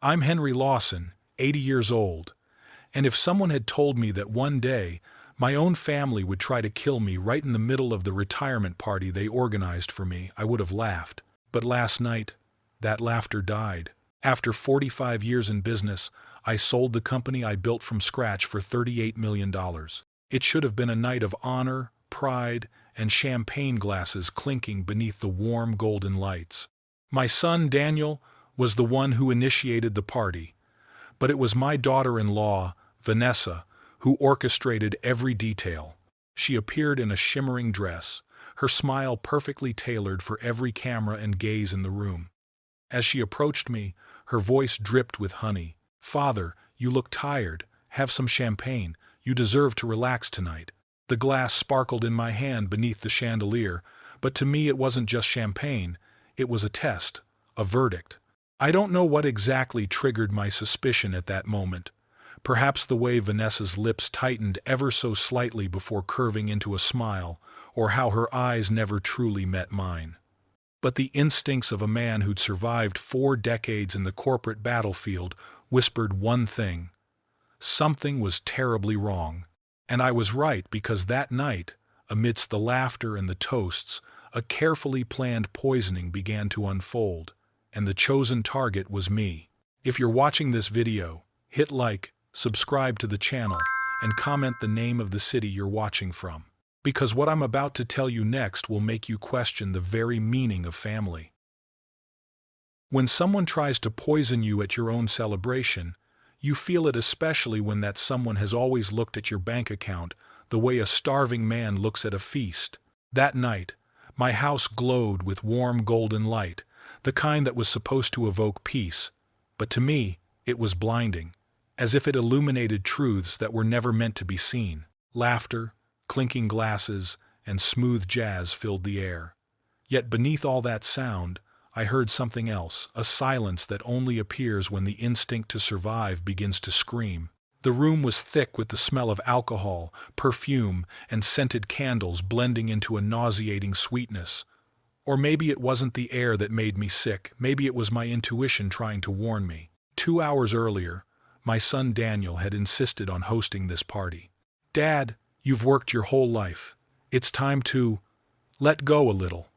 I'm Henry Lawson, 80 years old, and if someone had told me that one day my own family would try to kill me right in the middle of the retirement party they organized for me, I would have laughed. But last night, that laughter died. After 45 years in business, I sold the company I built from scratch for $38 million. It should have been a night of honor, pride, and champagne glasses clinking beneath the warm golden lights. My son, Daniel, was the one who initiated the party, but it was my daughter-in-law, Vanessa, who orchestrated every detail. She appeared in a shimmering dress, her smile perfectly tailored for every camera and gaze in the room. As she approached me, her voice dripped with honey. "Father, you look tired. Have some champagne. You deserve to relax tonight." The glass sparkled in my hand beneath the chandelier, but to me it wasn't just champagne. It was a test, a verdict. I don't know what exactly triggered my suspicion at that moment. Perhaps the way Vanessa's lips tightened ever so slightly before curving into a smile, or how her eyes never truly met mine. But the instincts of a man who'd survived 4 decades in the corporate battlefield whispered one thing. Something was terribly wrong. And I was right, because that night, amidst the laughter and the toasts, a carefully planned poisoning began to unfold, and the chosen target was me. If you're watching this video, hit like, subscribe to the channel, and comment the name of the city you're watching from. Because what I'm about to tell you next will make you question the very meaning of family. When someone tries to poison you at your own celebration, you feel it especially when that someone has always looked at your bank account the way a starving man looks at a feast. That night, my house glowed with warm golden light, the kind that was supposed to evoke peace, but to me, it was blinding, as if it illuminated truths that were never meant to be seen. Laughter, clinking glasses, and smooth jazz filled the air. Yet beneath all that sound, I heard something else, a silence that only appears when the instinct to survive begins to scream. The room was thick with the smell of alcohol, perfume, and scented candles blending into a nauseating sweetness. Or maybe it wasn't the air that made me sick, maybe it was my intuition trying to warn me. 2 hours earlier, my son Daniel had insisted on hosting this party. "Dad, you've worked your whole life. It's time to let go a little.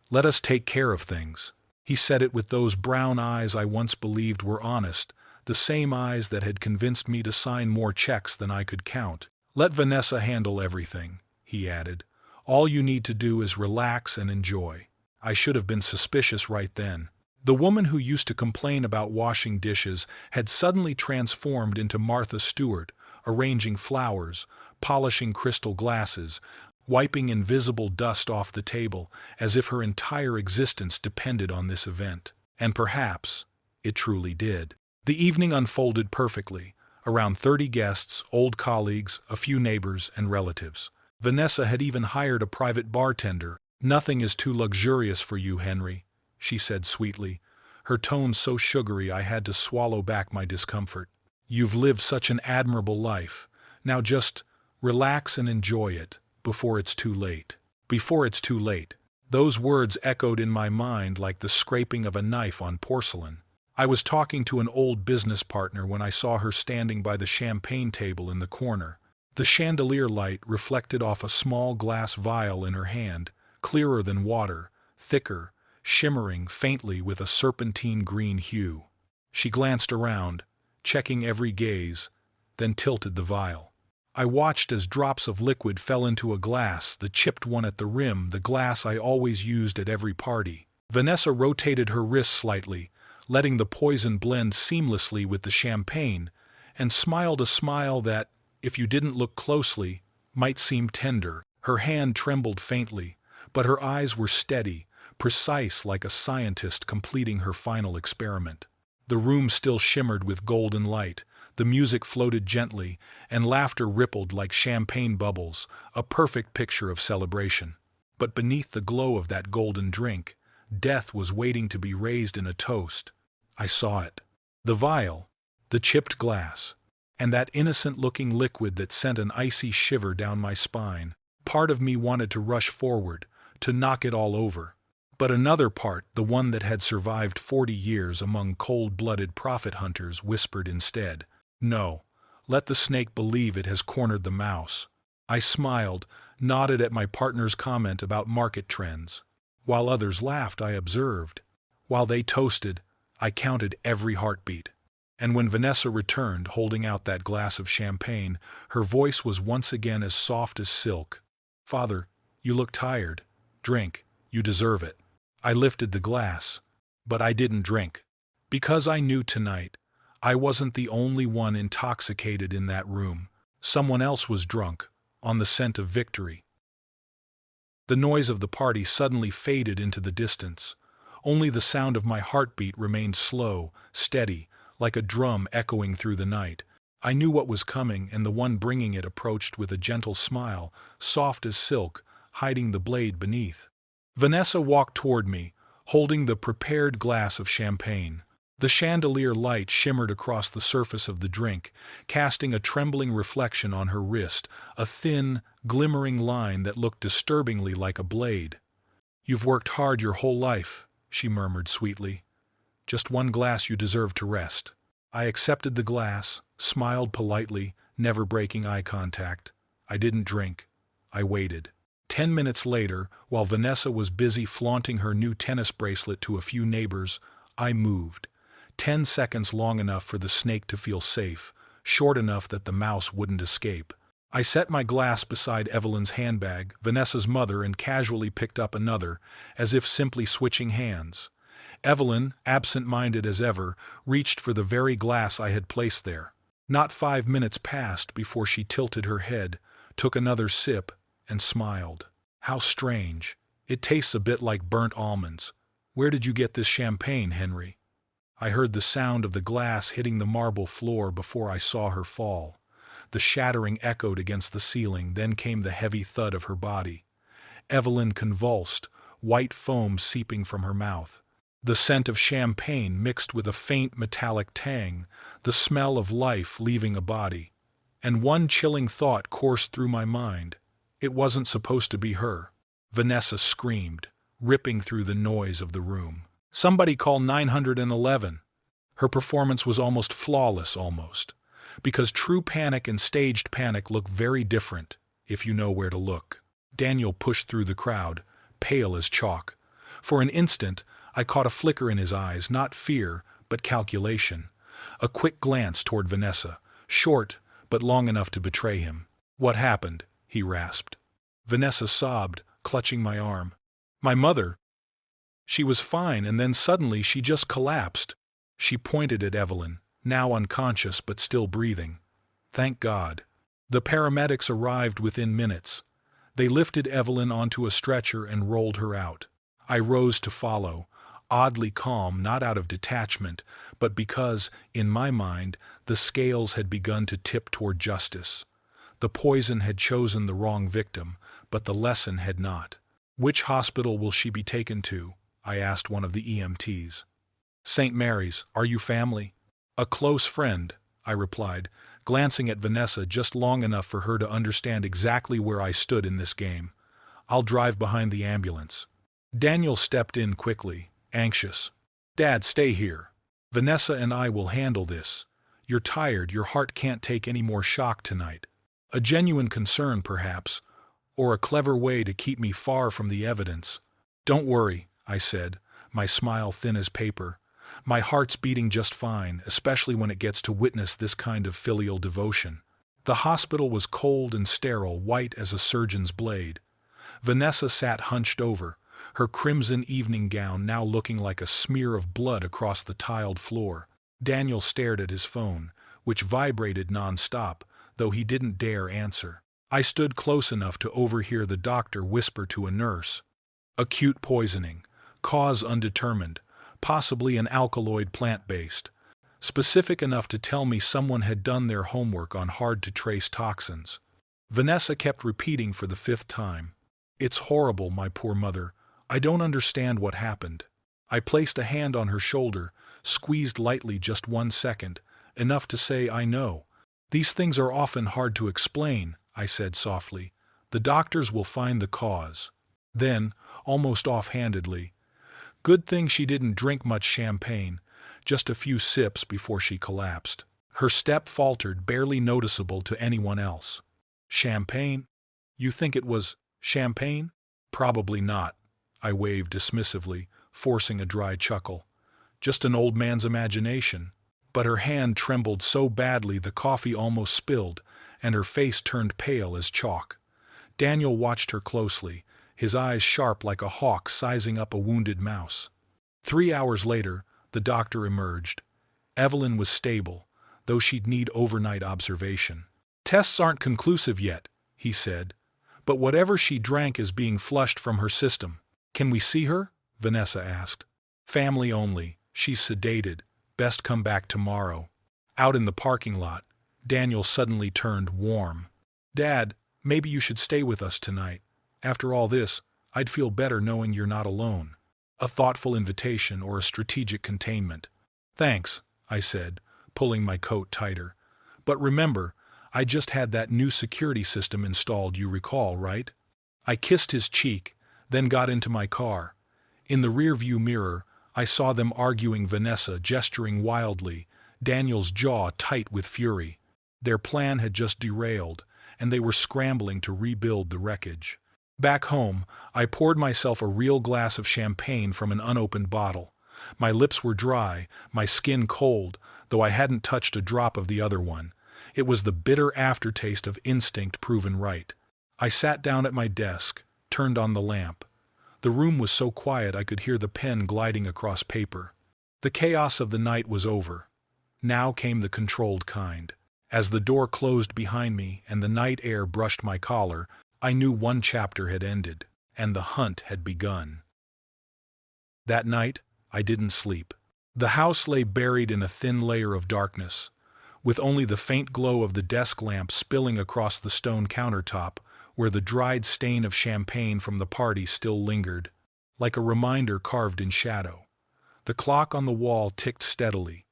Let us take care of things." He said it with those brown eyes I once believed were honest, the same eyes that had convinced me to sign more checks than I could count. "Let Vanessa handle everything," he added. "All you need to do is relax and enjoy." I should have been suspicious right then. The woman who used to complain about washing dishes had suddenly transformed into Martha Stewart, arranging flowers, polishing crystal glasses, wiping invisible dust off the table, as if her entire existence depended on this event. And perhaps it truly did. The evening unfolded perfectly. Around 30 guests, old colleagues, a few neighbors, and relatives. Vanessa had even hired a private bartender. "Nothing is too luxurious for you, Henry," she said sweetly, her tone so sugary I had to swallow back my discomfort. "You've lived such an admirable life. Now just relax and enjoy it. Before it's too late." Before it's too late. Those words echoed in my mind like the scraping of a knife on porcelain. I was talking to an old business partner when I saw her standing by the champagne table in the corner. The chandelier light reflected off a small glass vial in her hand, clearer than water, thicker, shimmering faintly with a serpentine green hue. She glanced around, checking every gaze, then tilted the vial. I watched as drops of liquid fell into a glass, the chipped one at the rim, the glass I always used at every party. Vanessa rotated her wrist slightly, letting the poison blend seamlessly with the champagne, and smiled a smile that, if you didn't look closely, might seem tender. Her hand trembled faintly, but her eyes were steady, precise like a scientist completing her final experiment. The room still shimmered with golden light. The music floated gently, and laughter rippled like champagne bubbles, a perfect picture of celebration. But beneath the glow of that golden drink, death was waiting to be raised in a toast. I saw it. The vial, the chipped glass, and that innocent-looking liquid that sent an icy shiver down my spine. Part of me wanted to rush forward, to knock it all over. But another part, the one that had survived 40 years among cold-blooded profit hunters, whispered instead, "No, let the snake believe it has cornered the mouse." I smiled, nodded at my partner's comment about market trends. While others laughed, I observed. While they toasted, I counted every heartbeat. And when Vanessa returned, holding out that glass of champagne, her voice was once again as soft as silk. "Father, you look tired. Drink. You deserve it." I lifted the glass, but I didn't drink. Because I knew tonight, I wasn't the only one intoxicated in that room. Someone else was drunk, on the scent of victory. The noise of the party suddenly faded into the distance. Only the sound of my heartbeat remained slow, steady, like a drum echoing through the night. I knew what was coming, and the one bringing it approached with a gentle smile, soft as silk, hiding the blade beneath. Vanessa walked toward me, holding the prepared glass of champagne. The chandelier light shimmered across the surface of the drink, casting a trembling reflection on her wrist, a thin, glimmering line that looked disturbingly like a blade. "You've worked hard your whole life," she murmured sweetly. "Just one glass, you deserve to rest." I accepted the glass, smiled politely, never breaking eye contact. I didn't drink. I waited. 10 minutes later, while Vanessa was busy flaunting her new tennis bracelet to a few neighbors, I moved. 10 seconds long enough for the snake to feel safe, short enough that the mouse wouldn't escape. I set my glass beside Evelyn's handbag, Vanessa's mother, and casually picked up another, as if simply switching hands. Evelyn, absent-minded as ever, reached for the very glass I had placed there. Not 5 minutes passed before she tilted her head, took another sip, and smiled. "How strange. It tastes a bit like burnt almonds. Where did you get this champagne, Henry?" I heard the sound of the glass hitting the marble floor before I saw her fall. The shattering echoed against the ceiling, then came the heavy thud of her body. Evelyn convulsed, white foam seeping from her mouth. The scent of champagne mixed with a faint metallic tang, the smell of life leaving a body. And one chilling thought coursed through my mind. It wasn't supposed to be her. Vanessa screamed, ripping through the noise of the room. "Somebody call 911. Her performance was almost flawless, because true panic and staged panic look very different, if you know where to look. Daniel pushed through the crowd, pale as chalk. For an instant, I caught a flicker in his eyes, not fear, but calculation. A quick glance toward Vanessa, short, but long enough to betray him. "What happened?" he rasped. Vanessa sobbed, clutching my arm. "My mother. She was fine, and then suddenly she just collapsed." She pointed at Evelyn, now unconscious but still breathing. Thank God. The paramedics arrived within minutes. They lifted Evelyn onto a stretcher and rolled her out. I rose to follow, oddly calm, not out of detachment, but because, in my mind, the scales had begun to tip toward justice. The poison had chosen the wrong victim, but the lesson had not. "Which hospital will she be taken to?" I asked one of the EMTs. "St. Mary's. Are you family?" "A close friend," I replied, glancing at Vanessa just long enough for her to understand exactly where I stood in this game. "I'll drive behind the ambulance." Daniel stepped in quickly, anxious. "Dad, stay here. Vanessa and I will handle this. You're tired, your heart can't take any more shock tonight." A genuine concern, perhaps, or a clever way to keep me far from the evidence. "Don't worry," I said, my smile thin as paper. "My heart's beating just fine, especially when it gets to witness this kind of filial devotion." The hospital was cold and sterile, white as a surgeon's blade. Vanessa sat hunched over, her crimson evening gown now looking like a smear of blood across the tiled floor. Daniel stared at his phone, which vibrated non-stop, though he didn't dare answer. I stood close enough to overhear the doctor whisper to a nurse. "Acute poisoning. Cause undetermined. Possibly an alkaloid plant-based. Specific enough to tell me someone had done their homework on hard-to-trace toxins." Vanessa kept repeating for the 5th time. "It's horrible, my poor mother. I don't understand what happened." I placed a hand on her shoulder, squeezed lightly just 1 second, enough to say I know. "These things are often hard to explain," I said softly. "The doctors will find the cause." Then, almost offhandedly, Good thing she didn't drink much champagne, just a few sips before she collapsed. Her step faltered, barely noticeable to anyone else. Champagne? You think it was champagne? Probably not, I waved dismissively, forcing a dry chuckle. Just an old man's imagination. But her hand trembled so badly the coffee almost spilled, and her face turned pale as chalk. Daniel watched her closely, his eyes sharp like a hawk sizing up a wounded mouse. 3 hours later, the doctor emerged. Evelyn was stable, though she'd need overnight observation. Tests aren't conclusive yet, he said, but whatever she drank is being flushed from her system. Can we see her? Vanessa asked. Family only. She's sedated. Best come back tomorrow. Out in the parking lot, Daniel suddenly turned warm. Dad, maybe you should stay with us tonight. After all this, I'd feel better knowing you're not alone. A thoughtful invitation or a strategic containment. Thanks, I said, pulling my coat tighter. But remember, I just had that new security system installed, you recall, right? I kissed his cheek, then got into my car. In the rearview mirror, I saw them arguing, Vanessa gesturing wildly, Daniel's jaw tight with fury. Their plan had just derailed, and they were scrambling to rebuild the wreckage. Back home, I poured myself a real glass of champagne from an unopened bottle. My lips were dry, my skin cold, though I hadn't touched a drop of the other one. It was the bitter aftertaste of instinct proven right. I sat down at my desk, turned on the lamp. The room was so quiet I could hear the pen gliding across paper. The chaos of the night was over. Now came the controlled kind. As the door closed behind me and the night air brushed my collar, I knew one chapter had ended, and the hunt had begun. That night, I didn't sleep. The house lay buried in a thin layer of darkness, with only the faint glow of the desk lamp spilling across the stone countertop, where the dried stain of champagne from the party still lingered, like a reminder carved in shadow. The clock on the wall ticked steadily,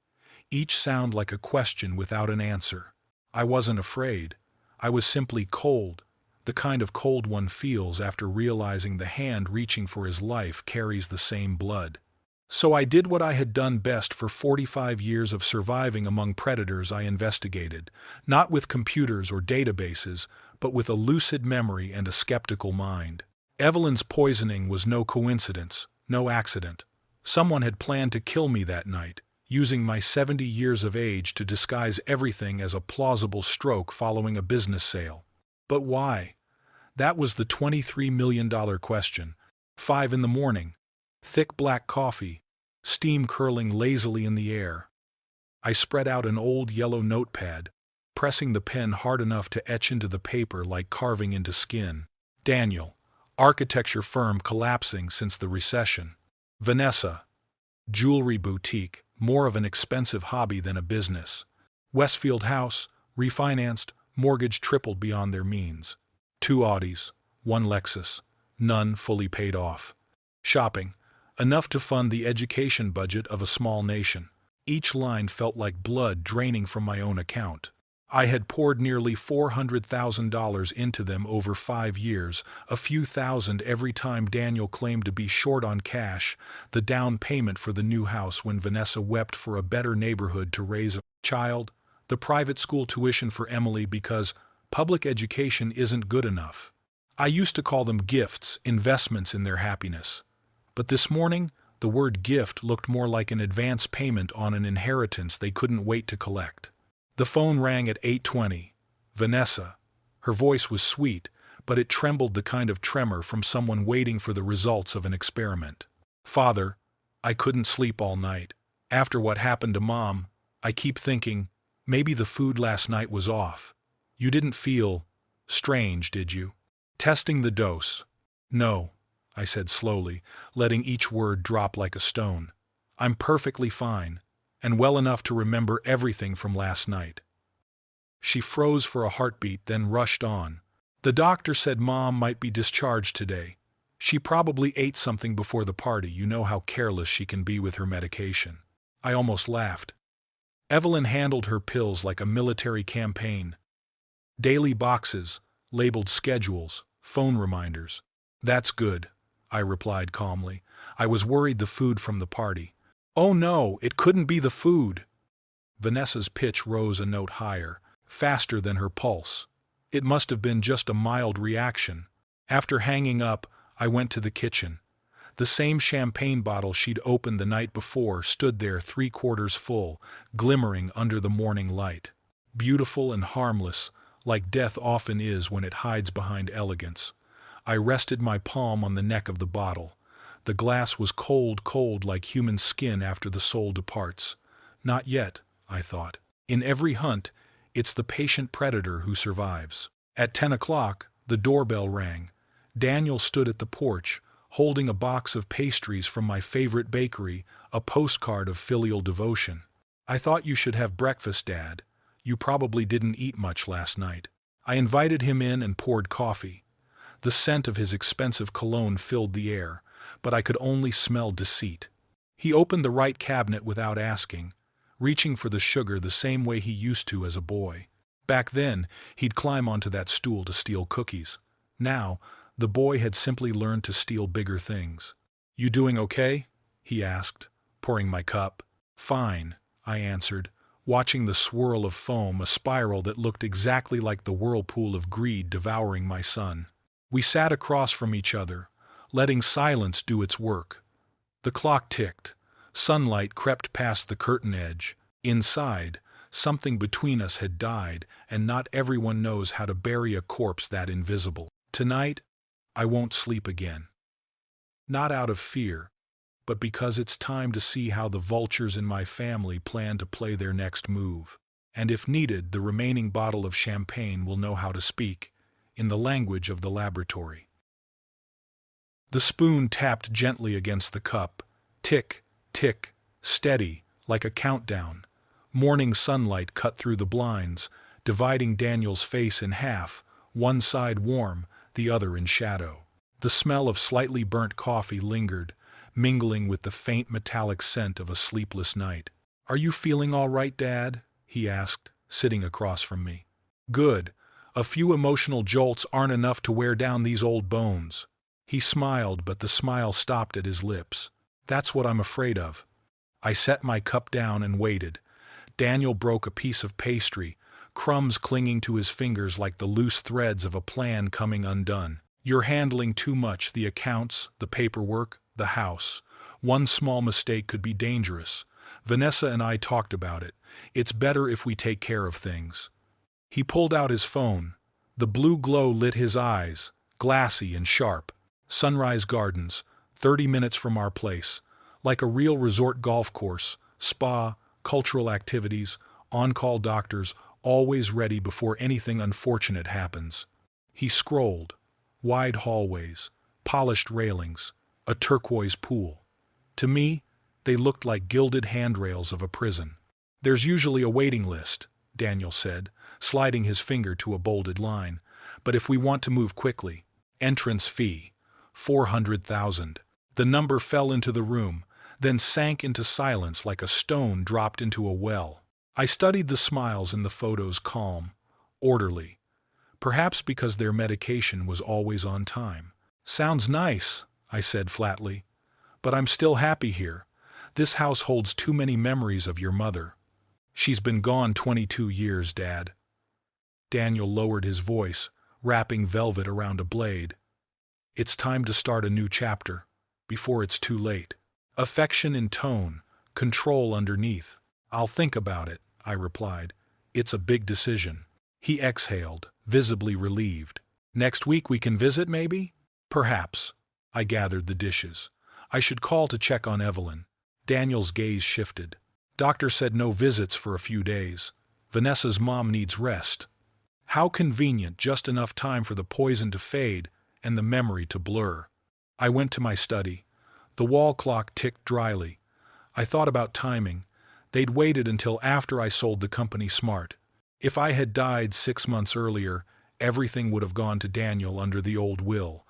each sound like a question without an answer. I wasn't afraid. I was simply cold, the kind of cold one feels after realizing the hand reaching for his life carries the same blood. So I did what I had done best for 45 years of surviving among predators I investigated, not with computers or databases, but with a lucid memory and a skeptical mind. Evelyn's poisoning was no coincidence, no accident. Someone had planned to kill me that night, using my 70 years of age to disguise everything as a plausible stroke following a business sale. But why? That was the $23 million question. 5 in the morning. Thick black coffee, steam curling lazily in the air. I spread out an old yellow notepad, pressing the pen hard enough to etch into the paper like carving into skin. Daniel, architecture firm collapsing since the recession. Vanessa, jewelry boutique, more of an expensive hobby than a business. Westfield house, refinanced, mortgage tripled beyond their means. 2 Audis, 1 Lexus, none fully paid off. Shopping, enough to fund the education budget of a small nation. Each line felt like blood draining from my own account. I had poured nearly $400,000 into them over 5 years, a few thousand every time Daniel claimed to be short on cash, the down payment for the new house when Vanessa wept for a better neighborhood to raise a child, the private school tuition for Emily because public education isn't good enough. I used to call them gifts, investments in their happiness. But this morning, the word gift looked more like an advance payment on an inheritance they couldn't wait to collect. The phone rang at 8:20. Vanessa. Her voice was sweet, but it trembled the kind of tremor from someone waiting for the results of an experiment. Father, I couldn't sleep all night. After what happened to Mom, I keep thinking, maybe the food last night was off. You didn't feel strange, did you? Testing the dose. No, I said slowly, letting each word drop like a stone. I'm perfectly fine, and well enough to remember everything from last night. She froze for a heartbeat, then rushed on. The doctor said Mom might be discharged today. She probably ate something before the party. You know how careless she can be with her medication. I almost laughed. Evelyn handled her pills like a military campaign. Daily boxes, labeled schedules, phone reminders. That's good, I replied calmly. I was worried the food from the party. Oh no, it couldn't be the food. Vanessa's pitch rose a note higher, faster than her pulse. It must have been just a mild reaction. After hanging up, I went to the kitchen. The same champagne bottle she'd opened the night before stood there 3/4 full, glimmering under the morning light. Beautiful and harmless, like death often is when it hides behind elegance. I rested my palm on the neck of the bottle. The glass was cold, cold like human skin after the soul departs. Not yet, I thought. In every hunt, it's the patient predator who survives. At 10 o'clock, the doorbell rang. Daniel stood at the porch, holding a box of pastries from my favorite bakery, a postcard of filial devotion. I thought you should have breakfast, Dad. You probably didn't eat much last night. I invited him in and poured coffee. The scent of his expensive cologne filled the air, but I could only smell deceit. He opened the right cabinet without asking, reaching for the sugar the same way he used to as a boy. Back then, he'd climb onto that stool to steal cookies. Now, the boy had simply learned to steal bigger things. You doing okay? He asked, pouring my cup. Fine, I answered, watching the swirl of foam, a spiral that looked exactly like the whirlpool of greed devouring my son. We sat across from each other, letting silence do its work. The clock ticked. Sunlight crept past the curtain edge. Inside, something between us had died, and not everyone knows how to bury a corpse that invisible. Tonight, I won't sleep again. Not out of fear, but because it's time to see how the vultures in my family plan to play their next move. And if needed, the remaining bottle of champagne will know how to speak, in the language of the laboratory. The spoon tapped gently against the cup. Tick, tick, steady, like a countdown. Morning sunlight cut through the blinds, dividing Daniel's face in half, one side warm, the other in shadow. The smell of slightly burnt coffee lingered, mingling with the faint metallic scent of a sleepless night. Are you feeling all right, Dad? He asked, sitting across from me. Good. A few emotional jolts aren't enough to wear down these old bones. He smiled, but the smile stopped at his lips. That's what I'm afraid of. I set my cup down and waited. Daniel broke a piece of pastry, crumbs clinging to his fingers like the loose threads of a plan coming undone. You're handling too much, the accounts, the paperwork, the house. One small mistake could be dangerous. Vanessa and I talked about it. It's better if we take care of things. He pulled out his phone. The blue glow lit his eyes, glassy and sharp. Sunrise Gardens, 30 minutes from our place. Like a real resort golf course, spa, cultural activities, on-call doctors, always ready before anything unfortunate happens. He scrolled. Wide hallways, polished railings, a turquoise pool. To me, they looked like gilded handrails of a prison. There's usually a waiting list, Daniel said, sliding his finger to a bolded line. But if we want to move quickly, entrance fee, 400,000. The number fell into the room, then sank into silence like a stone dropped into a well. I studied the smiles in the photos, calm, orderly. Perhaps because their medication was always on time. Sounds nice, I said flatly. But I'm still happy here. This house holds too many memories of your mother. She's been gone 22 years, Dad. Daniel lowered his voice, wrapping velvet around a blade. It's time to start a new chapter, before it's too late. Affection in tone, control underneath. I'll think about it, I replied. It's a big decision. He exhaled, visibly relieved. Next week we can visit, maybe? Perhaps. I gathered the dishes. I should call to check on Evelyn. Daniel's gaze shifted. Doctor said no visits for a few days. Vanessa's mom needs rest. How convenient, just enough time for the poison to fade and the memory to blur. I went to my study. The wall clock ticked dryly. I thought about timing. They'd waited until after I sold the company smart. If I had died 6 months earlier, everything would have gone to Daniel under the old will.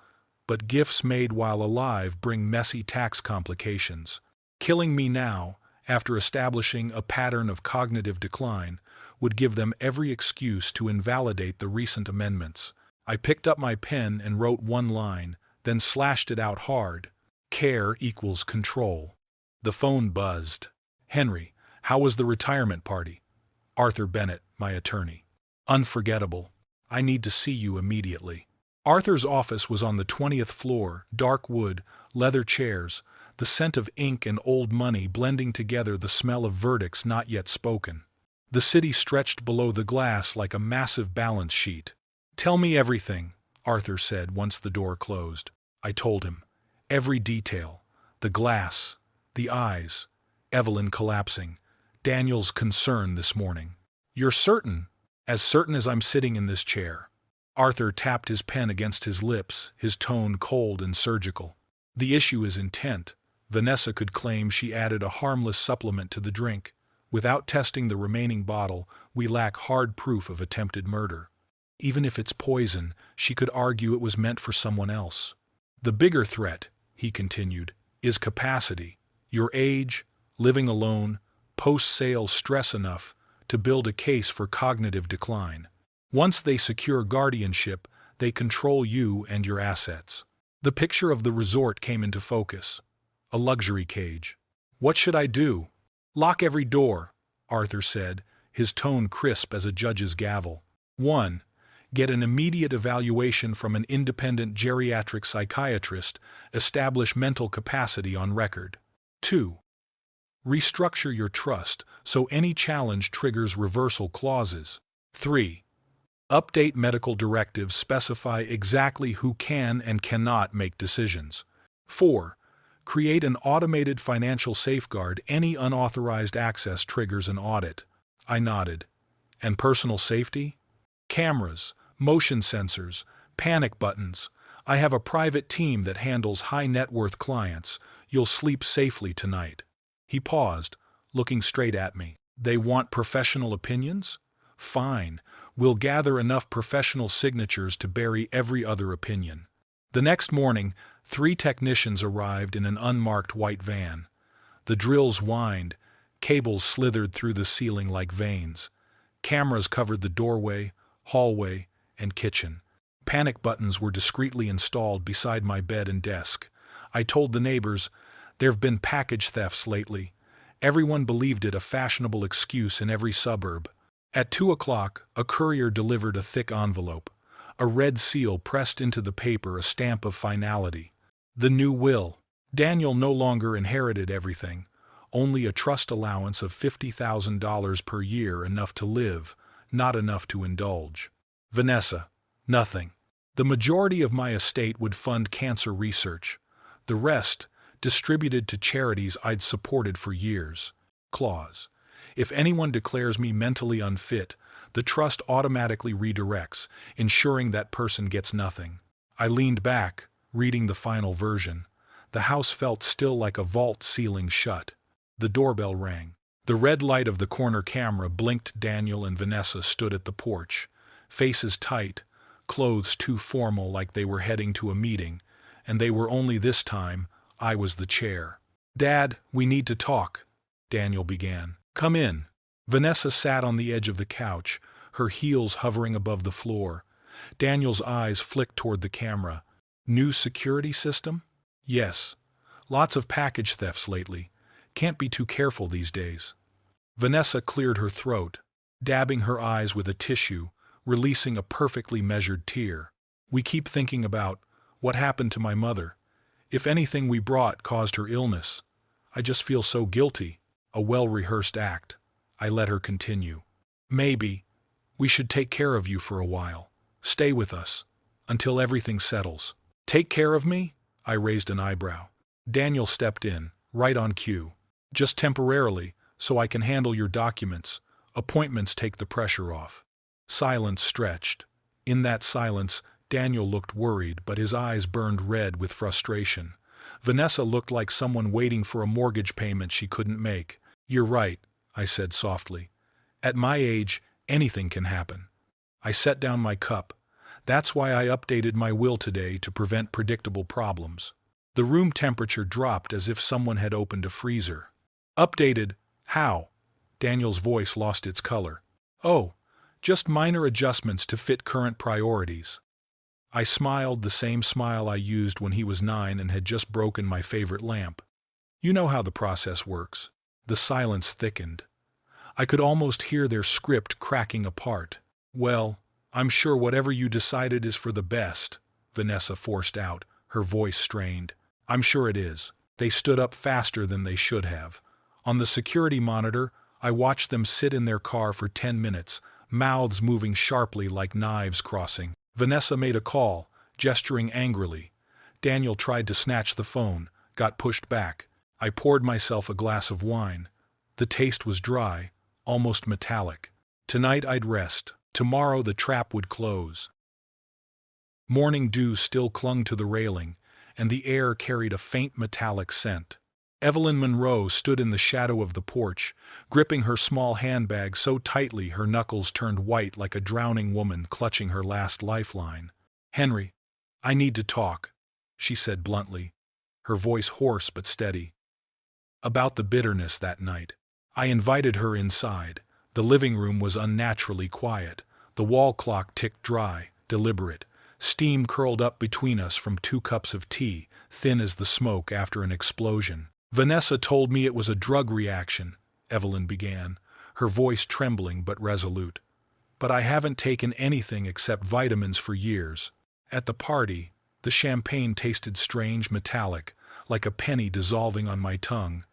But gifts made while alive bring messy tax complications. Killing me now, after establishing a pattern of cognitive decline, would give them every excuse to invalidate the recent amendments. I picked up my pen and wrote one line, then slashed it out hard. Care equals control. The phone buzzed. Henry, how was the retirement party? Arthur Bennett, my attorney. Unforgettable. I need to see you immediately. Arthur's office was on the 20th floor, dark wood, leather chairs, the scent of ink and old money blending together the smell of verdicts not yet spoken. The city stretched below the glass like a massive balance sheet. Tell me everything, Arthur said once the door closed. I told him. Every detail. The glass, the eyes, Evelyn collapsing, Daniel's concern this morning. You're certain? As certain as I'm sitting in this chair. Arthur tapped his pen against his lips, his tone cold and surgical. The issue is intent. Vanessa could claim she added a harmless supplement to the drink. Without testing the remaining bottle, we lack hard proof of attempted murder. Even if it's poison, she could argue it was meant for someone else. The bigger threat, he continued, is capacity. Your age, living alone, post-sale stress enough to build a case for cognitive decline. Once they secure guardianship, they control you and your assets. The picture of the resort came into focus. A luxury cage. What should I do? Lock every door, Arthur said, his tone crisp as a judge's gavel. 1. Get an immediate evaluation from an independent geriatric psychiatrist, establish mental capacity on record. 2. Restructure your trust so any challenge triggers reversal clauses. 3. Update medical directives specify exactly who can and cannot make decisions. 4. Create an automated financial safeguard. Any unauthorized access triggers an audit. I nodded. And personal safety? Cameras, motion sensors, panic buttons. I have a private team that handles high-net-worth clients. You'll sleep safely tonight. He paused, looking straight at me. They want professional opinions? Fine. We'll gather enough professional signatures to bury every other opinion. The next morning, 3 technicians arrived in an unmarked white van. The drills whined, cables slithered through the ceiling like veins. Cameras covered the doorway, hallway, and kitchen. Panic buttons were discreetly installed beside my bed and desk. I told the neighbors, "There've been package thefts lately." Everyone believed it a fashionable excuse in every suburb. At 2 o'clock, a courier delivered a thick envelope. A red seal pressed into the paper, a stamp of finality. The new will. Daniel no longer inherited everything, only a trust allowance of $50,000 per year, enough to live, not enough to indulge. Vanessa. Nothing. The majority of my estate would fund cancer research. The rest, distributed to charities I'd supported for years. Clause. If anyone declares me mentally unfit, the trust automatically redirects, ensuring that person gets nothing. I leaned back, reading the final version. The house felt still like a vault ceiling shut. The doorbell rang. The red light of the corner camera blinked. Daniel and Vanessa stood at the porch, faces tight, clothes too formal like they were heading to a meeting, and they were only this time. I was the chair. "Dad, we need to talk," Daniel began. "Come in." Vanessa sat on the edge of the couch, her heels hovering above the floor. Daniel's eyes flicked toward the camera. "New security system?" "Yes. Lots of package thefts lately. Can't be too careful these days." Vanessa cleared her throat, dabbing her eyes with a tissue, releasing a perfectly measured tear. "We keep thinking about what happened to my mother. If anything we brought caused her illness. I just feel so guilty." A well-rehearsed act. I let her continue. "Maybe we should take care of you for a while. Stay with us until everything settles." "Take care of me?" I raised an eyebrow. Daniel stepped in, right on cue. "Just temporarily, so I can handle your documents. Appointments take the pressure off." Silence stretched. In that silence, Daniel looked worried, but his eyes burned red with frustration. Vanessa looked like someone waiting for a mortgage payment she couldn't make. "You're right," I said softly. "At my age, anything can happen." I set down my cup. That's why I updated my will today, to prevent predictable problems. The room temperature dropped as if someone had opened a freezer. "Updated? How?" Daniel's voice lost its color. "Oh, just minor adjustments to fit current priorities." I smiled, the same smile I used when he was 9 and had just broken my favorite lamp. You know how the process works. The silence thickened. I could almost hear their script cracking apart. Well, I'm sure whatever you decided is for the best, Vanessa forced out, her voice strained. I'm sure it is. They stood up faster than they should have. On the security monitor, I watched them sit in their car for 10 minutes, mouths moving sharply like knives crossing. Vanessa made a call, gesturing angrily. Daniel tried to snatch the phone, got pushed back. I poured myself a glass of wine. The taste was dry, almost metallic. Tonight I'd rest. Tomorrow the trap would close. Morning dew still clung to the railing, and the air carried a faint metallic scent. Evelyn Monroe stood in the shadow of the porch, gripping her small handbag so tightly her knuckles turned white like a drowning woman clutching her last lifeline. "Henry, I need to talk," she said bluntly, her voice hoarse but steady. About the bitterness that night. I invited her inside. The living room was unnaturally quiet. The wall clock ticked dry, deliberate. Steam curled up between us from 2 cups of tea, thin as the smoke after an explosion. "Vanessa told me it was a drug reaction," Evelyn began, her voice trembling but resolute. "But I haven't taken anything except vitamins for years." At the party, the champagne tasted strange, metallic, like a penny dissolving on my tongue.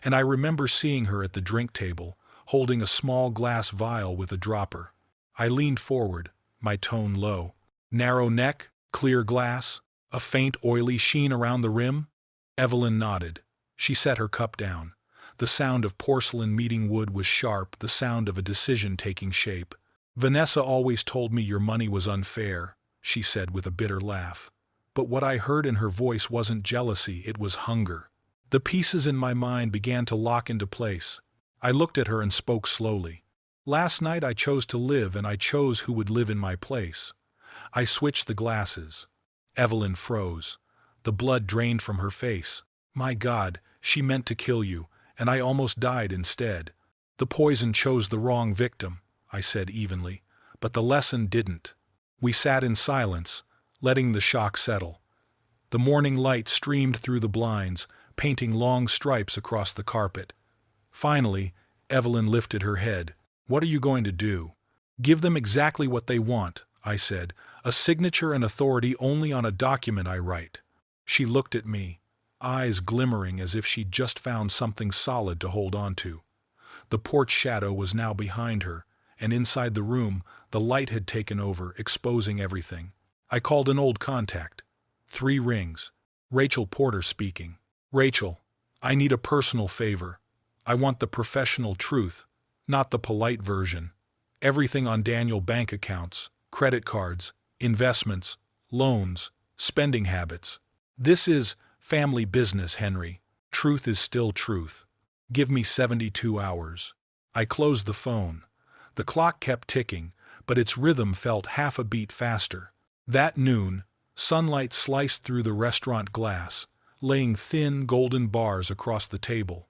And I remember seeing her at the drink table, holding a small glass vial with a dropper. I leaned forward, my tone low. "Narrow neck, clear glass, a faint oily sheen around the rim?" Evelyn nodded. She set her cup down. The sound of porcelain meeting wood was sharp, the sound of a decision taking shape. "Vanessa always told me your money was unfair," she said with a bitter laugh. But what I heard in her voice wasn't jealousy, it was hunger. The pieces in my mind began to lock into place. I looked at her and spoke slowly. "Last night I chose to live, and I chose who would live in my place." I switched the glasses. Evelyn froze. The blood drained from her face. "My God, she meant to kill you, and I almost died instead." "The poison chose the wrong victim," I said evenly, "but the lesson didn't." We sat in silence, letting the shock settle. The morning light streamed through the blinds, painting long stripes across the carpet. Finally, Evelyn lifted her head. "What are you going to do?" "Give them exactly what they want," I said, "a signature and authority only on a document I write." She looked at me, eyes glimmering as if she'd just found something solid to hold on to. The porch shadow was now behind her, and inside the room, the light had taken over, exposing everything. I called an old contact. 3 rings. Rachel Porter speaking. "Rachel, I need a personal favor. I want the professional truth, not the polite version. Everything on Daniel bank accounts, credit cards, investments, loans, spending habits. This is family business, Henry. Truth is still truth. Give me 72 hours. I closed the phone. The clock kept ticking, but its rhythm felt half a beat faster. That noon, sunlight sliced through the restaurant glass, laying thin golden bars across the table.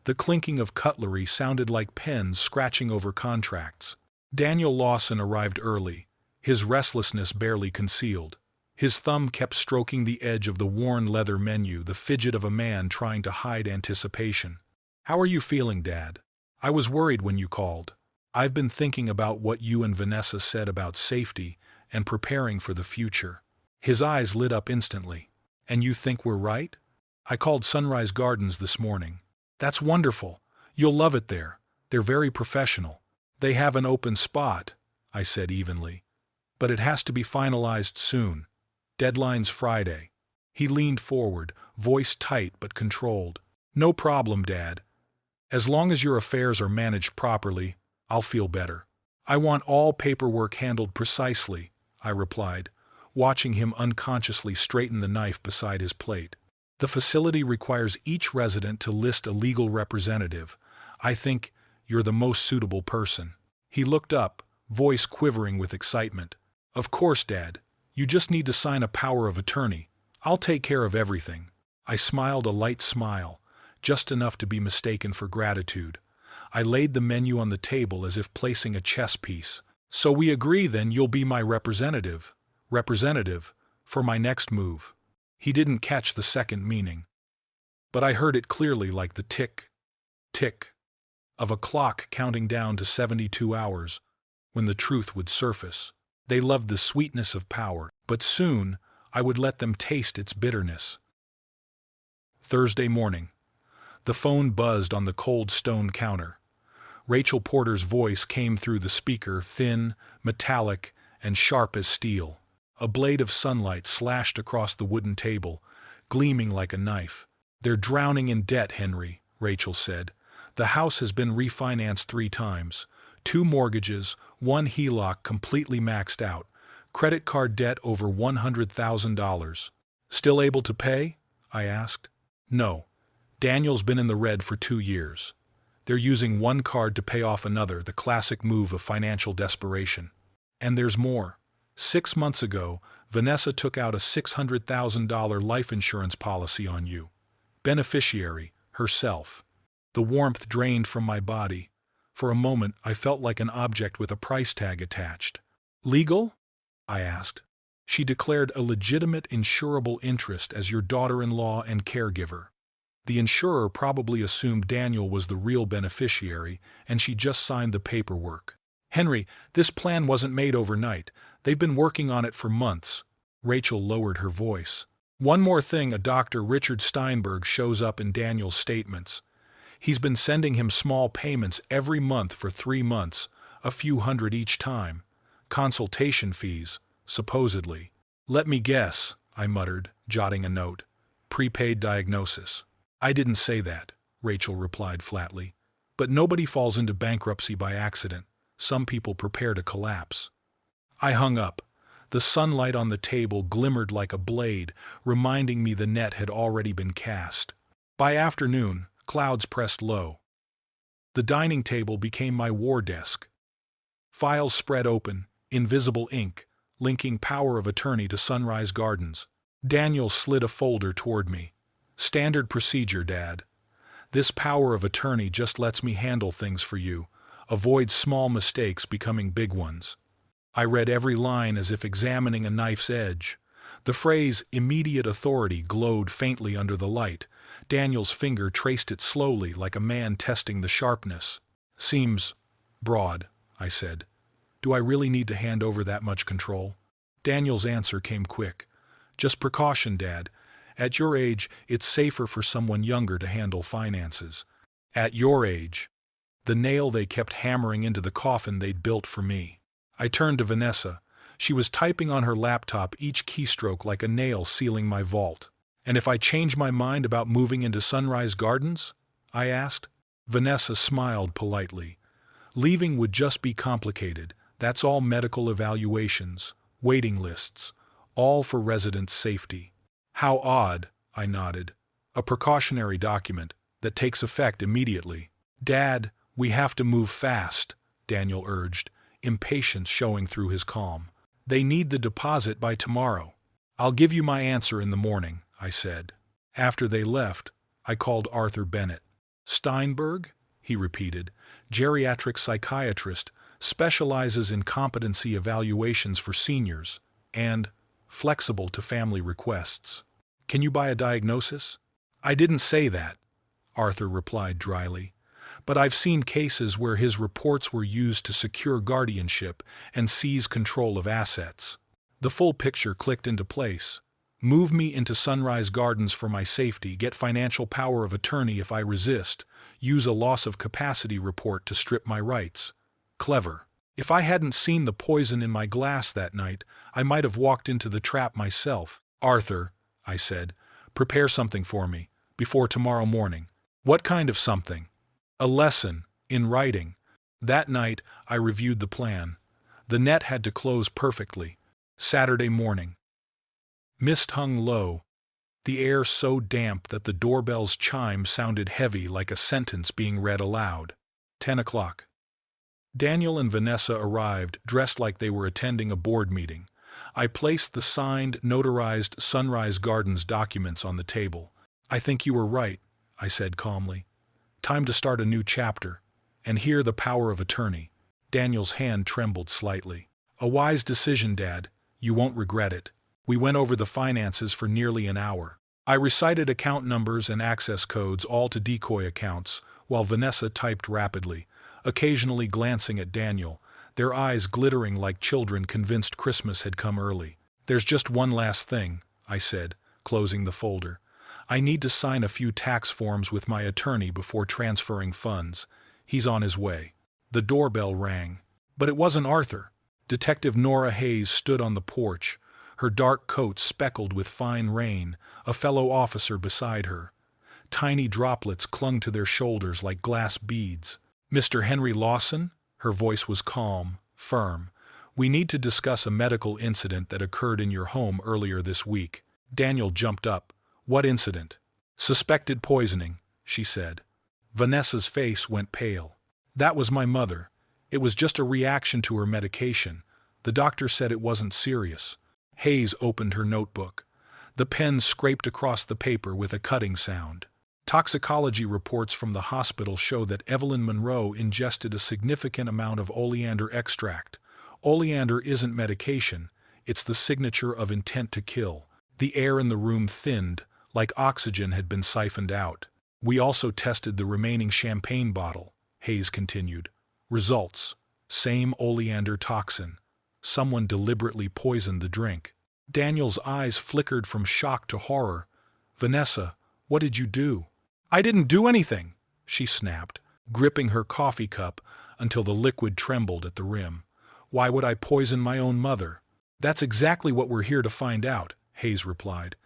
The clinking of cutlery sounded like pens scratching over contracts. Daniel Lawson arrived early, his restlessness barely concealed. His thumb kept stroking the edge of the worn leather menu, the fidget of a man trying to hide anticipation. "How are you feeling, Dad? I was worried when you called. I've been thinking about what you and Vanessa said about safety and preparing for the future." His eyes lit up instantly. "And you think we're right?" "I called Sunrise Gardens this morning." "That's wonderful. You'll love it there. They're very professional." "They have an open spot," I said evenly. "But it has to be finalized soon. Deadline's Friday." He leaned forward, voice tight but controlled. "No problem, Dad. As long as your affairs are managed properly, I'll feel better." "I want all paperwork handled precisely," I replied, watching him unconsciously straighten the knife beside his plate. "The facility requires each resident to list a legal representative. I think you're the most suitable person." He looked up, voice quivering with excitement. "Of course, Dad. You just need to sign a power of attorney. I'll take care of everything." I smiled a light smile, just enough to be mistaken for gratitude. I laid the menu on the table as if placing a chess piece. "So we agree then you'll be my representative. representative, for my next move. He didn't catch the second meaning. But I heard it clearly, like the tick, tick of a clock counting down to 72 hours, when the truth would surface. They loved the sweetness of power, but soon I would let them taste its bitterness. Thursday morning. The phone buzzed on the cold stone counter. Rachel Porter's voice came through the speaker, thin, metallic, and sharp as steel. A blade of sunlight slashed across the wooden table, gleaming like a knife. "They're drowning in debt, Henry," Rachel said. "The house has been refinanced 3 times. 2 mortgages, 1 HELOC completely maxed out. Credit card debt over $100,000. Still able to pay?" I asked. "No. Daniel's been in the red for 2 years. They're using one card to pay off another, the classic move of financial desperation. And there's more. 6 months ago, Vanessa took out a $600,000 life insurance policy on you. Beneficiary, herself." The warmth drained from my body. For a moment, I felt like an object with a price tag attached. "Legal?" I asked. "She declared a legitimate insurable interest as your daughter-in-law and caregiver. The insurer probably assumed Daniel was the real beneficiary, and she just signed the paperwork. Henry, this plan wasn't made overnight. They've been working on it for months." Rachel lowered her voice. "One more thing, a Dr. Richard Steinberg shows up in Daniel's statements. He's been sending him small payments every month for 3 months, a few hundred each time. Consultation fees, supposedly." "Let me guess," I muttered, jotting a note. "Prepaid diagnosis." "I didn't say that," Rachel replied flatly. "But nobody falls into bankruptcy by accident. Some people prepare to collapse." I hung up. The sunlight on the table glimmered like a blade, reminding me the net had already been cast. By afternoon, clouds pressed low. The dining table became my war desk. Files spread open, invisible ink, linking power of attorney to Sunrise Gardens. Daniel slid a folder toward me. "Standard procedure, Dad. This power of attorney just lets me handle things for you, avoid small mistakes becoming big ones." I read every line as if examining a knife's edge. The phrase "immediate authority" glowed faintly under the light. Daniel's finger traced it slowly, like a man testing the sharpness. "Seems broad," I said. "Do I really need to hand over that much control?" Daniel's answer came quick. "Just precaution, Dad. At your age, it's safer for someone younger to handle finances." At your age. The nail they kept hammering into the coffin they'd built for me. I turned to Vanessa. She was typing on her laptop, each keystroke like a nail sealing my vault. "And if I change my mind about moving into Sunrise Gardens?" I asked. Vanessa smiled politely. "Leaving would just be complicated. That's all medical evaluations, waiting lists, all for residents' safety." "How odd," I nodded. "A precautionary document that takes effect immediately." "Dad, we have to move fast," Daniel urged, impatience showing through his calm. "They need the deposit by tomorrow." "I'll give you my answer in the morning," I said. After they left, I called Arthur Bennett. "Steinberg?" he repeated. "Geriatric psychiatrist, specializes in competency evaluations for seniors, and flexible to family requests. Can you buy a diagnosis?" "I didn't say that," Arthur replied dryly. "But I've seen cases where his reports were used to secure guardianship and seize control of assets." The full picture clicked into place. "Move me into Sunrise Gardens for my safety, get financial power of attorney if I resist, use a loss of capacity report to strip my rights." Clever. If I hadn't seen the poison in my glass that night, I might have walked into the trap myself. "Arthur," I said, "prepare something for me, before tomorrow morning." "What kind of something?" "A lesson, in writing." That night, I reviewed the plan. The net had to close perfectly. Saturday morning. Mist hung low, the air so damp that the doorbell's chime sounded heavy like a sentence being read aloud. 10 o'clock. Daniel and Vanessa arrived, dressed like they were attending a board meeting. I placed the signed, notarized Sunrise Gardens documents on the table. "I think you were right," I said calmly. "Time to start a new chapter. And here the power of attorney." Daniel's hand trembled slightly. "A wise decision, Dad. You won't regret it. We went over the finances for nearly an hour. I recited account numbers and access codes all to decoy accounts, while Vanessa typed rapidly, occasionally glancing at Daniel, their eyes glittering like children convinced Christmas had come early. There's just one last thing, I said, closing the folder. I need to sign a few tax forms with my attorney before transferring funds. He's on his way. The doorbell rang. But it wasn't Arthur. Detective Nora Hayes stood on the porch, her dark coat speckled with fine rain, a fellow officer beside her. Tiny droplets clung to their shoulders like glass beads. Mr. Henry Lawson? Her voice was calm, firm. We need to discuss a medical incident that occurred in your home earlier this week. Daniel jumped up. What incident? Suspected poisoning, she said. Vanessa's face went pale. That was my mother. It was just a reaction to her medication. The doctor said it wasn't serious. Hayes opened her notebook. The pen scraped across the paper with a cutting sound. Toxicology reports from the hospital show that Evelyn Monroe ingested a significant amount of oleander extract. Oleander isn't medication, it's the signature of intent to kill. The air in the room thinned, like oxygen had been siphoned out. We also tested the remaining champagne bottle, Hayes continued. Results: same oleander toxin. Someone deliberately poisoned the drink. Daniel's eyes flickered from shock to horror. Vanessa, what did you do? I didn't do anything, she snapped, gripping her coffee cup until the liquid trembled at the rim. Why would I poison my own mother? That's exactly what we're here to find out, Hayes replied,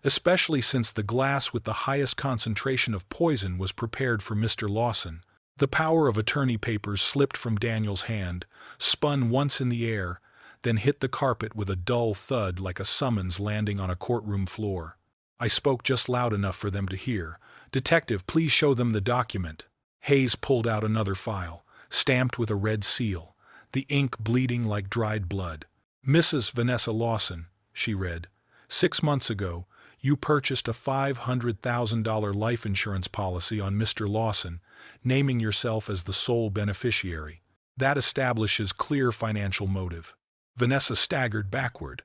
especially since the glass with the highest concentration of poison was prepared for Mr. Lawson. The power of attorney papers slipped from Daniel's hand, spun once in the air, then hit the carpet with a dull thud like a summons landing on a courtroom floor. I spoke just loud enough for them to hear. Detective, please show them the document. Hayes pulled out another file, stamped with a red seal, the ink bleeding like dried blood. Mrs. Vanessa Lawson, she read, 6 months ago, you purchased a $500,000 life insurance policy on Mr. Lawson, naming yourself as the sole beneficiary. That establishes clear financial motive. Vanessa staggered backward.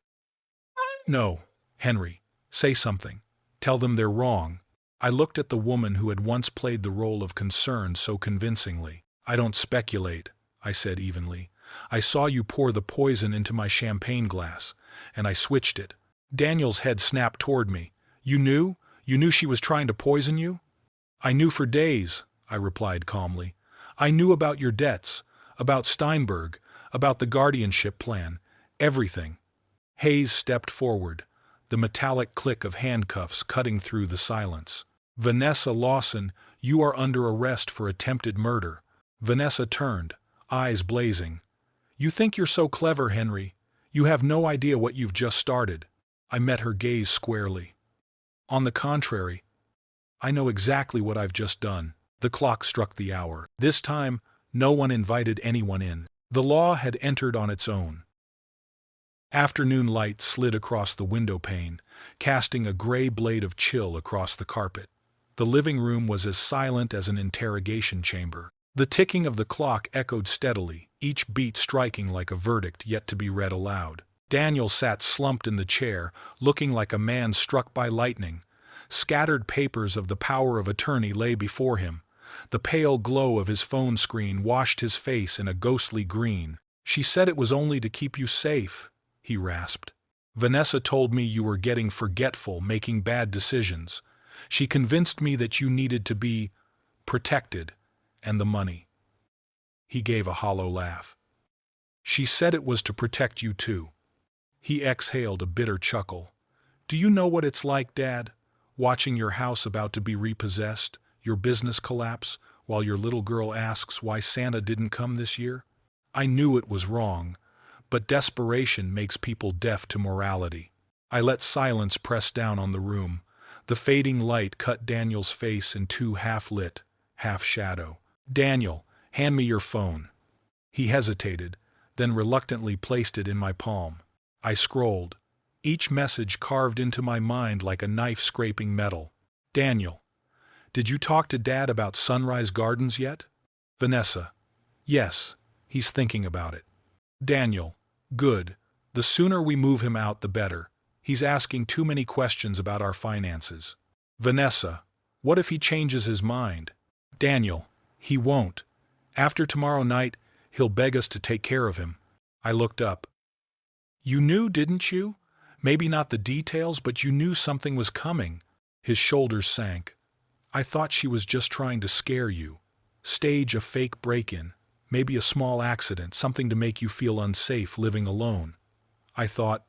No, Henry, say something. Tell them they're wrong. I looked at the woman who had once played the role of concern so convincingly. I don't speculate, I said evenly. I saw you pour the poison into my champagne glass, and I switched it. Daniel's head snapped toward me. You knew? You knew she was trying to poison you? I knew for days, I replied calmly. I knew about your debts, about Steinberg, about the guardianship plan, everything. Hayes stepped forward, the metallic click of handcuffs cutting through the silence. Vanessa Lawson, you are under arrest for attempted murder. Vanessa turned, eyes blazing. You think you're so clever, Henry. You have no idea what you've just started. I met her gaze squarely. On the contrary, I know exactly what I've just done. The clock struck the hour. This time, no one invited anyone in. The law had entered on its own. Afternoon light slid across the window pane, casting a gray blade of chill across the carpet. The living room was as silent as an interrogation chamber. The ticking of the clock echoed steadily, each beat striking like a verdict yet to be read aloud. Daniel sat slumped in the chair, looking like a man struck by lightning. Scattered papers of the power of attorney lay before him. The pale glow of his phone screen washed his face in a ghostly green. She said it was only to keep you safe, he rasped. Vanessa told me you were getting forgetful, making bad decisions. She convinced me that you needed to be protected, and the money. He gave a hollow laugh. She said it was to protect you too. He exhaled a bitter chuckle. Do you know what it's like, Dad? Watching your house about to be repossessed, your business collapse, while your little girl asks why Santa didn't come this year? I knew it was wrong, but desperation makes people deaf to morality. I let silence press down on the room. The fading light cut Daniel's face in two half-lit, half-shadow. Daniel, hand me your phone. He hesitated, then reluctantly placed it in my palm. I scrolled, each message carved into my mind like a knife scraping metal. Daniel, did you talk to Dad about Sunrise Gardens yet? Vanessa, yes, he's thinking about it. Daniel, good. The The sooner we move him out, the better. He's asking too many questions about our finances. Vanessa, what if he changes his mind? Daniel, he won't. After tomorrow night, he'll beg us to take care of him. I looked up. You knew, didn't you? Maybe not the details, but you knew something was coming. His shoulders sank. I thought she was just trying to scare you. Stage a fake break-in, maybe a small accident, something to make you feel unsafe living alone. I thought,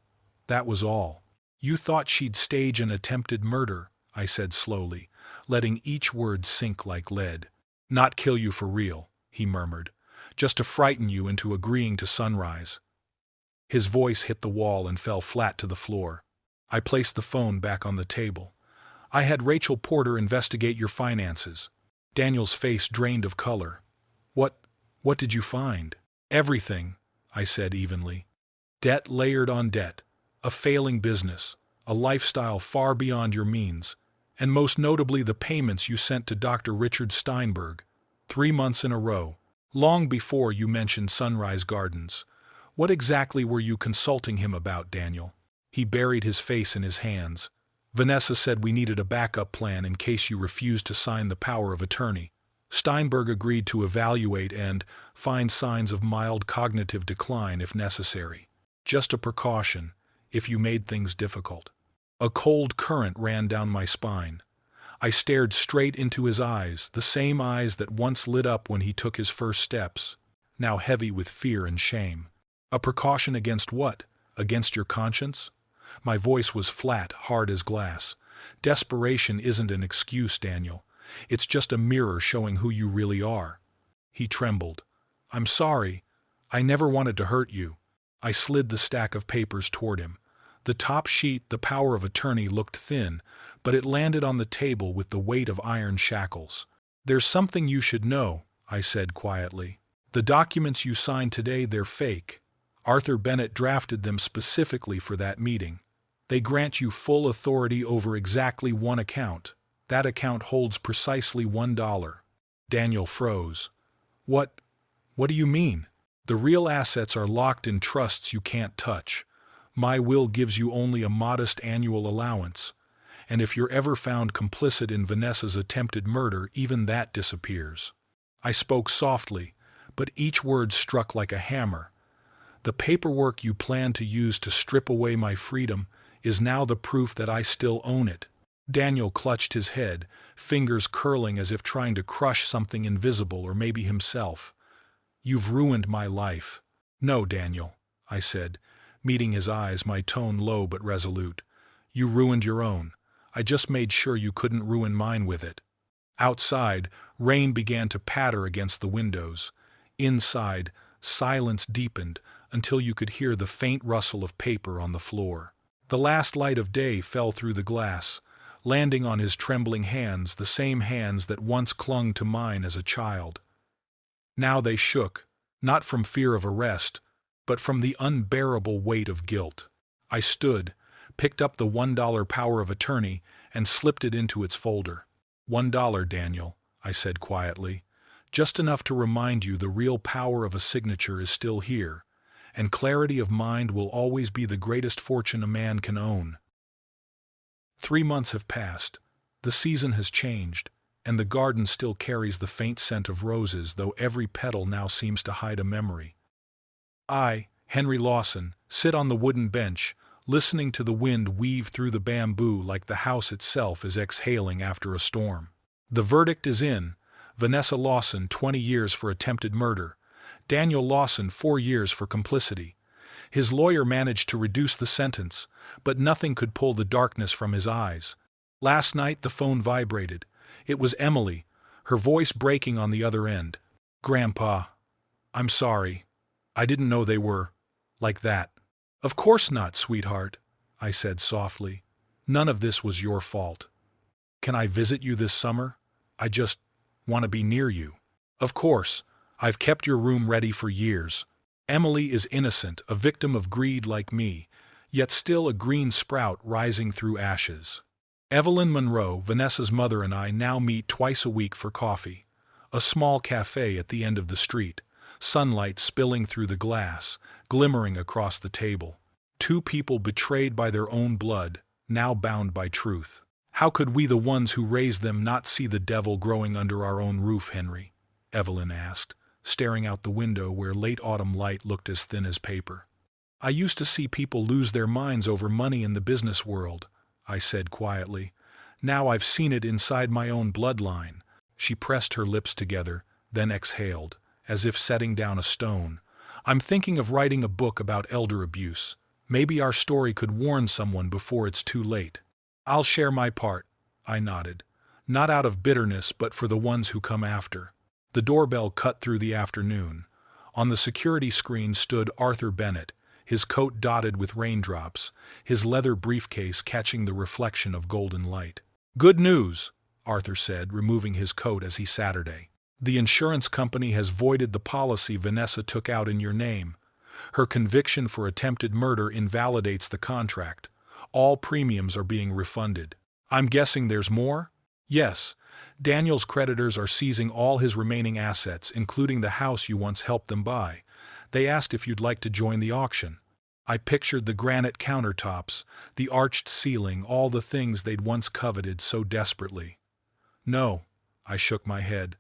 that was all. You thought she'd stage an attempted murder, I said slowly, letting each word sink like lead. Not kill you for real, he murmured, just to frighten you into agreeing to sunrise. His voice hit the wall and fell flat to the floor. I placed the phone back on the table. I had Rachel Porter investigate your finances. Daniel's face drained of color. What did you find? Everything, I said evenly. Debt layered on debt, a failing business, a lifestyle far beyond your means, and most notably the payments you sent to Dr. Richard Steinberg, 3 months in a row, long before you mentioned Sunrise Gardens. What exactly were you consulting him about, Daniel? He buried his face in his hands. Vanessa said we needed a backup plan in case you refused to sign the power of attorney. Steinberg agreed to evaluate and find signs of mild cognitive decline if necessary. Just a precaution, if you made things difficult. A cold current ran down my spine. I stared straight into his eyes, the same eyes that once lit up when he took his first steps, now heavy with fear and shame. A precaution against what? Against your conscience? My voice was flat, hard as glass. Desperation isn't an excuse, Daniel. It's just a mirror showing who you really are. He trembled. I'm sorry. I never wanted to hurt you. I slid the stack of papers toward him. The top sheet, the power of attorney, looked thin, but it landed on the table with the weight of iron shackles. There's something you should know, I said quietly. The documents you signed today, they're fake. Arthur Bennett drafted them specifically for that meeting. They grant you full authority over exactly one account. That account holds precisely $1. Daniel froze. What do you mean? The real assets are locked in trusts you can't touch. My will gives you only a modest annual allowance. And if you're ever found complicit in Vanessa's attempted murder, even that disappears. I spoke softly, but each word struck like a hammer. The paperwork you plan to use to strip away my freedom is now the proof that I still own it. Daniel clutched his head, fingers curling as if trying to crush something invisible or maybe himself. You've ruined my life. No, Daniel, I said, meeting his eyes, my tone low but resolute. You ruined your own. I just made sure you couldn't ruin mine with it. Outside, rain began to patter against the windows. Inside, silence deepened until you could hear the faint rustle of paper on the floor. The last light of day fell through the glass, landing on his trembling hands, the same hands that once clung to mine as a child. Now they shook, not from fear of arrest, but from the unbearable weight of guilt. I stood, picked up the $1 power of attorney, and slipped it into its folder. $1, Daniel, I said quietly, just enough to remind you the real power of a signature is still here, and clarity of mind will always be the greatest fortune a man can own. 3 months have passed. The season has changed, and the garden still carries the faint scent of roses, though every petal now seems to hide a memory. I, Henry Lawson, sit on the wooden bench, listening to the wind weave through the bamboo like the house itself is exhaling after a storm. The verdict is in. Vanessa Lawson, 20 years for attempted murder. Daniel Lawson, 4 years for complicity. His lawyer managed to reduce the sentence, but nothing could pull the darkness from his eyes. Last night the phone vibrated. It was Emily, her voice breaking on the other end. Grandpa, I'm sorry. I didn't know they were like that. Of course not, sweetheart, I said softly. None of this was your fault. Can I visit you this summer? I just want to be near you. Of course, I've kept your room ready for years. Emily is innocent, a victim of greed like me, yet still a green sprout rising through ashes. Evelyn Monroe, Vanessa's mother, and I now meet twice a week for coffee. A small cafe at the end of the street, sunlight spilling through the glass, glimmering across the table. Two people betrayed by their own blood, now bound by truth. How could we, the ones who raised them, not see the devil growing under our own roof, Henry? Evelyn asked, staring out the window where late autumn light looked as thin as paper. I used to see people lose their minds over money in the business world, I said quietly. Now I've seen it inside my own bloodline. She pressed her lips together, then exhaled, as if setting down a stone. I'm thinking of writing a book about elder abuse. Maybe our story could warn someone before it's too late. I'll share my part, I nodded. Not out of bitterness, but for the ones who come after. The doorbell cut through the afternoon. On the security screen stood Arthur Bennett, his coat dotted with raindrops, his leather briefcase catching the reflection of golden light. Good news, Arthur said, removing his coat as he Saturday. The insurance company has voided the policy Vanessa took out in your name. Her conviction for attempted murder invalidates the contract. All premiums are being refunded. I'm guessing there's more? Yes. Daniel's creditors are seizing all his remaining assets, including the house you once helped them buy. They asked if you'd like to join the auction. I pictured the granite countertops, the arched ceiling, all the things they'd once coveted so desperately. No, I shook my head.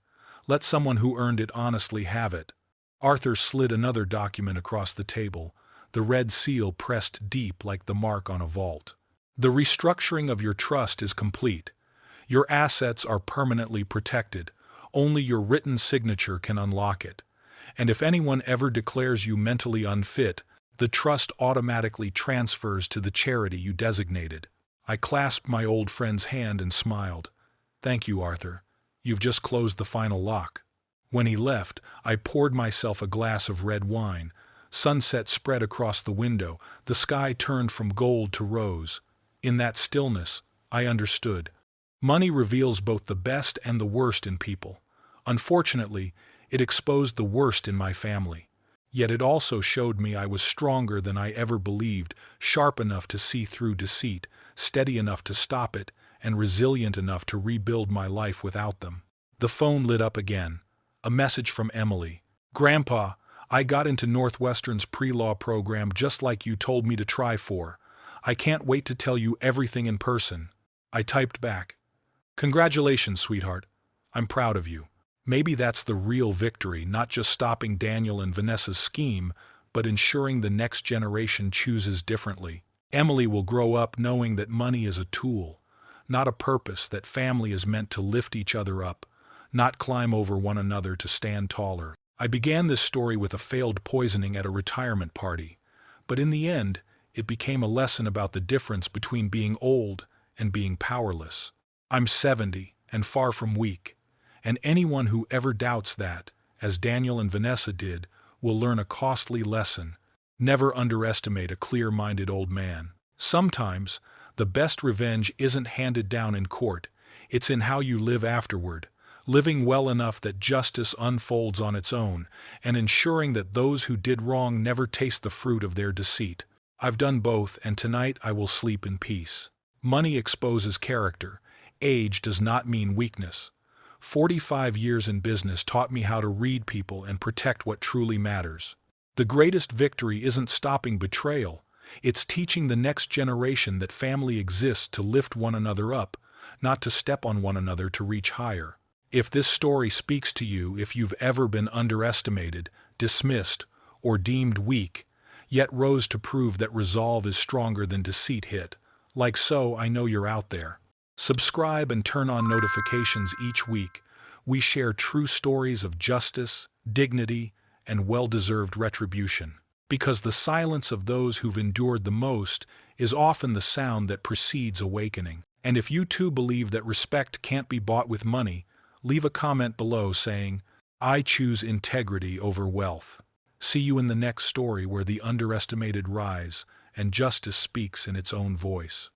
Let someone who earned it honestly have it. Arthur slid another document across the table, the red seal pressed deep like the mark on a vault. The restructuring of your trust is complete. Your assets are permanently protected. Only your written signature can unlock it. And if anyone ever declares you mentally unfit, the trust automatically transfers to the charity you designated. I clasped my old friend's hand and smiled. Thank you, Arthur. You've just closed the final lock. When he left, I poured myself a glass of red wine. Sunset spread across the window. The sky turned from gold to rose. In that stillness, I understood. Money reveals both the best and the worst in people. Unfortunately, it exposed the worst in my family. Yet it also showed me I was stronger than I ever believed, sharp enough to see through deceit, steady enough to stop it, and resilient enough to rebuild my life without them. The phone lit up again. A message from Emily. Grandpa, I got into Northwestern's pre-law program just like you told me to try for. I can't wait to tell you everything in person. I typed back. Congratulations, sweetheart. I'm proud of you. Maybe that's the real victory, not just stopping Daniel and Vanessa's scheme, but ensuring the next generation chooses differently. Emily will grow up knowing that money is a tool, not a purpose, that family is meant to lift each other up, not climb over one another to stand taller. I began this story with a failed poisoning at a retirement party, but in the end, it became a lesson about the difference between being old and being powerless. I'm 70 and far from weak, and anyone who ever doubts that, as Daniel and Vanessa did, will learn a costly lesson. Never underestimate a clear-minded old man. Sometimes, the best revenge isn't handed down in court, it's in how you live afterward, living well enough that justice unfolds on its own, and ensuring that those who did wrong never taste the fruit of their deceit. I've done both, and tonight I will sleep in peace. Money exposes character. Age does not mean weakness. 45 years in business taught me how to read people and protect what truly matters. The greatest victory isn't stopping betrayal. It's teaching the next generation that family exists to lift one another up, not to step on one another to reach higher. If this story speaks to you, if you've ever been underestimated, dismissed, or deemed weak, yet rose to prove that resolve is stronger than deceit hit, like so, I know you're out there. Subscribe and turn on notifications each week. We share true stories of justice, dignity, and well-deserved retribution. Because the silence of those who've endured the most is often the sound that precedes awakening. And if you too believe that respect can't be bought with money, leave a comment below saying, I choose integrity over wealth. See you in the next story where the underestimated rise and justice speaks in its own voice.